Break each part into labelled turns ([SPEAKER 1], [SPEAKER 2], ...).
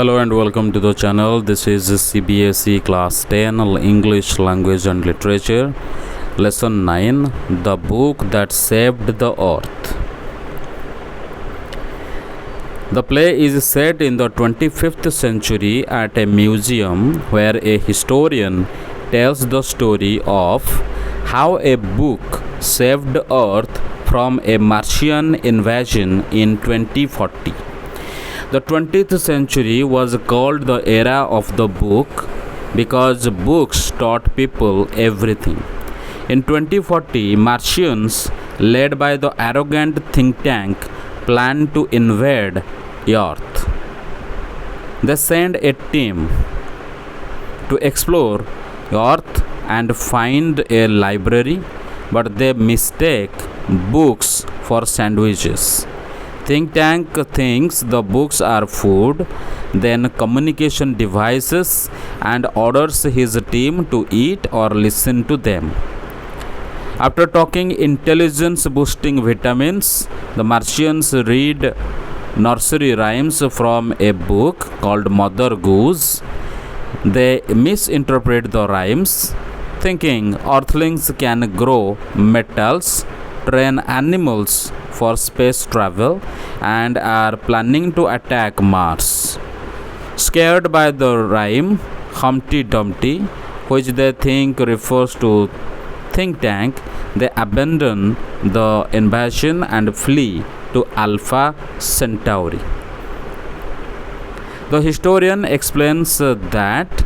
[SPEAKER 1] Hello and welcome to the channel. This is CBSE Class 10 English Language and Literature, Lesson 9, The Book That Saved the Earth. The play is set in the 25th century at a museum where a historian tells the story of how a book saved Earth from a Martian invasion in 2040. The 20th century was called the era of the book because books taught people everything. In 2040, Martians, led by the arrogant think tank, planned to invade Earth. They send a team to explore Earth and find a library, but they mistake books for sandwiches. Think tank thinks the books are food, then communication devices, and orders his team to eat or listen to them. After talking intelligence boosting vitamins, the Martians read nursery rhymes from a book called Mother Goose. They misinterpret the rhymes, thinking earthlings can grow metals, train animals for space travel, and are planning to attack Mars. Scared by the rhyme Humpty Dumpty, which they think refers to think tank, they abandon the invasion and flee to Alpha Centauri. The historian explains that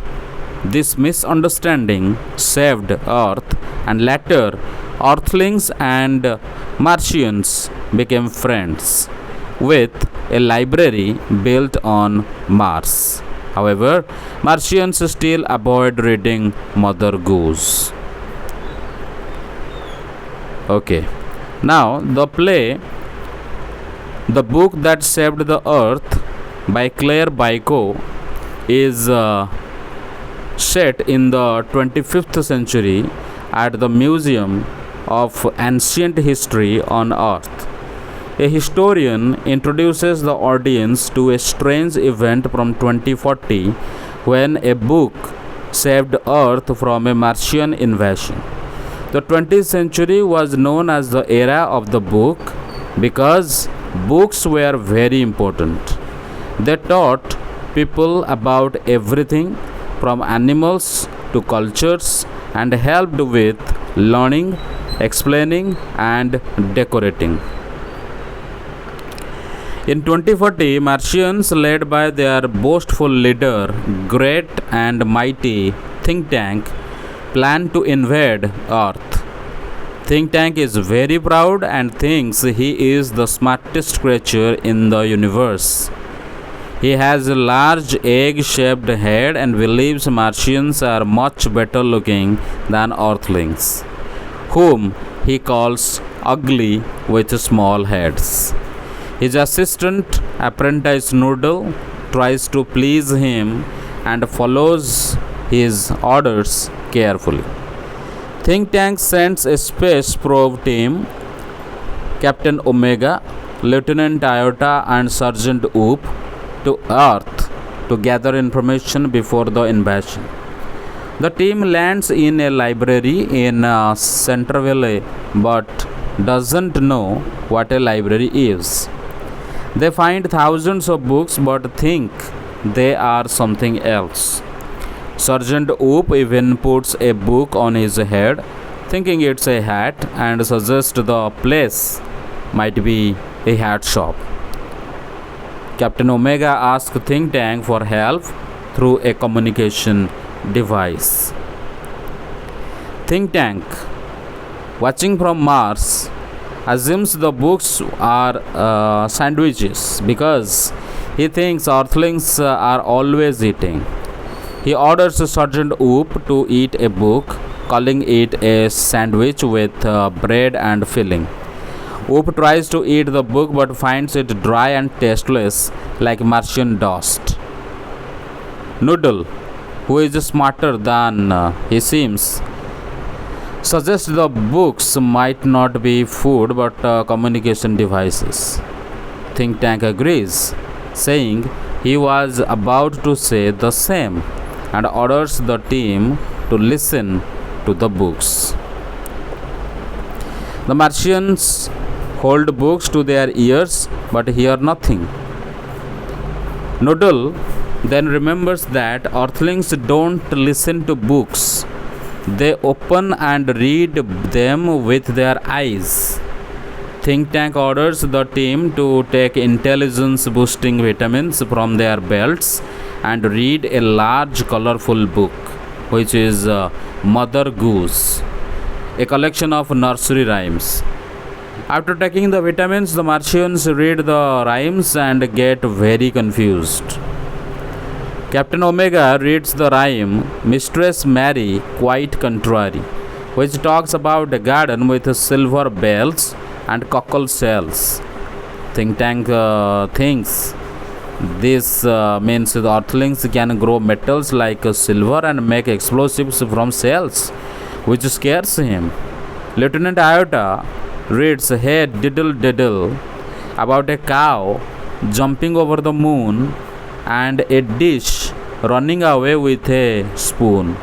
[SPEAKER 1] this misunderstanding saved Earth, and later Earthlings and Martians became friends with a library built on Mars. However, Martians still avoid reading Mother Goose. Okay, now the play The Book That Saved the Earth by Claire Baiko is set in the 25th century at the Museum of Ancient History on Earth. A historian introduces the audience to a strange event from 2040 when a book saved Earth from a Martian invasion. The 20th century was known as the era of the book because books were very important. They taught people about everything from animals to cultures and helped with learning, explaining, and decorating. In 2040, Martians, led by their boastful leader, Great and Mighty Think Tank, plan to invade Earth. Think Tank is very proud and thinks he is the smartest creature in the universe. He has a large egg-shaped head and believes Martians are much better looking than Earthlings, whom he calls ugly with small heads. His assistant, apprentice Noodle, tries to please him and follows his orders carefully. Think Tank sends a space probe team, Captain Omega, Lieutenant Iota, and Sergeant Oop, to Earth to gather information before the invasion. The team lands in a library in Centerville but doesn't know what a library is. They find thousands of books but think they are something else. Sergeant Oop even puts a book on his head, thinking it's a hat, and suggests the place might be a hat shop. Captain Omega asks Think Tank for help through a communication device. Think Tank, watching from Mars, assumes the books are sandwiches because he thinks Earthlings are always eating. He orders Sergeant Oop to eat a book, calling it a sandwich with bread and filling. Oop tries to eat the book but finds it dry and tasteless like Martian dust. Noodle, who is smarter than he seems, suggests the books might not be food but communication devices. Think Tank agrees, saying He was about to say the same and orders the team to listen to the books. The Martians hold books to their ears but hear nothing. Noodle then remembers that Earthlings don't listen to books, they open and read them with their eyes. Think Tank orders the team to take intelligence boosting vitamins from their belts and read a large colorful book, which is Mother Goose, a collection of nursery rhymes. After taking the vitamins, the Martians read the rhymes and get very confused. Captain Omega reads the rhyme Mistress Mary Quite Contrary, which talks about a garden with silver bells and cockle shells. Think Tank thinks this means the Earthlings can grow metals like silver and make explosives from shells, which scares him. Lieutenant Iota reads Hey Diddle Diddle about a cow jumping over the moon and a dish running away with a spoon.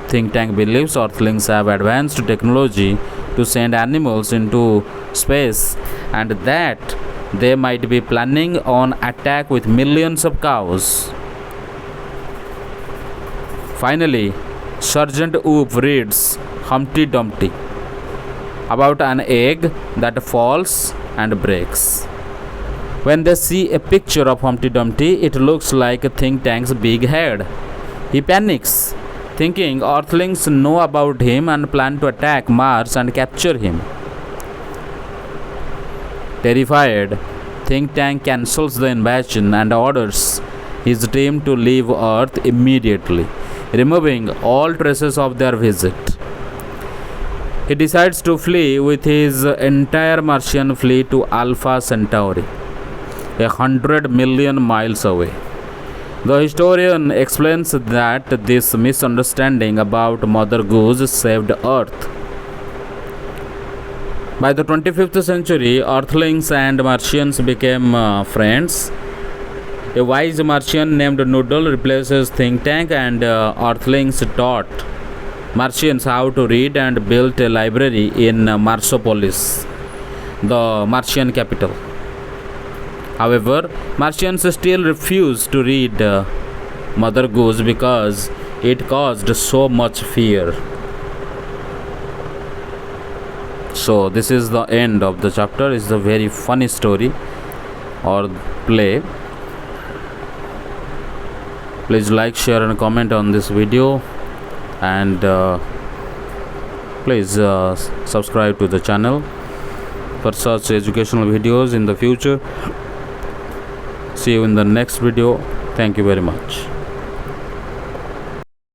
[SPEAKER 1] Think Tank believes Earthlings have advanced technology to send animals into space and that they might be planning on attack with millions of cows. Finally, Sergeant Oop reads Humpty Dumpty about an egg that falls and breaks. When they see a picture of Humpty Dumpty, it looks like Think Tank's big head. He panics, thinking Earthlings know about him and plan to attack Mars and capture him. Terrified, Think Tank cancels the invasion and orders his team to leave Earth immediately, removing all traces of their visit. He decides to flee with his entire Martian fleet to Alpha Centauri, 100 million miles away. The historian explains that this misunderstanding about Mother Goose saved Earth. By the 25th century, Earthlings and Martians became friends. A wise Martian named Noodle replaces Think Tank, and Earthlings taught Martians how to read and built a library in Marsopolis, the Martian capital. However, Martians still refuse to read Mother Goose because it caused so much fear. So this is the end of the chapter. It's a very funny story or play. Please like, share and comment on this video, and please subscribe to the channel for such educational videos in the future. See you in the next video. Thank you very much.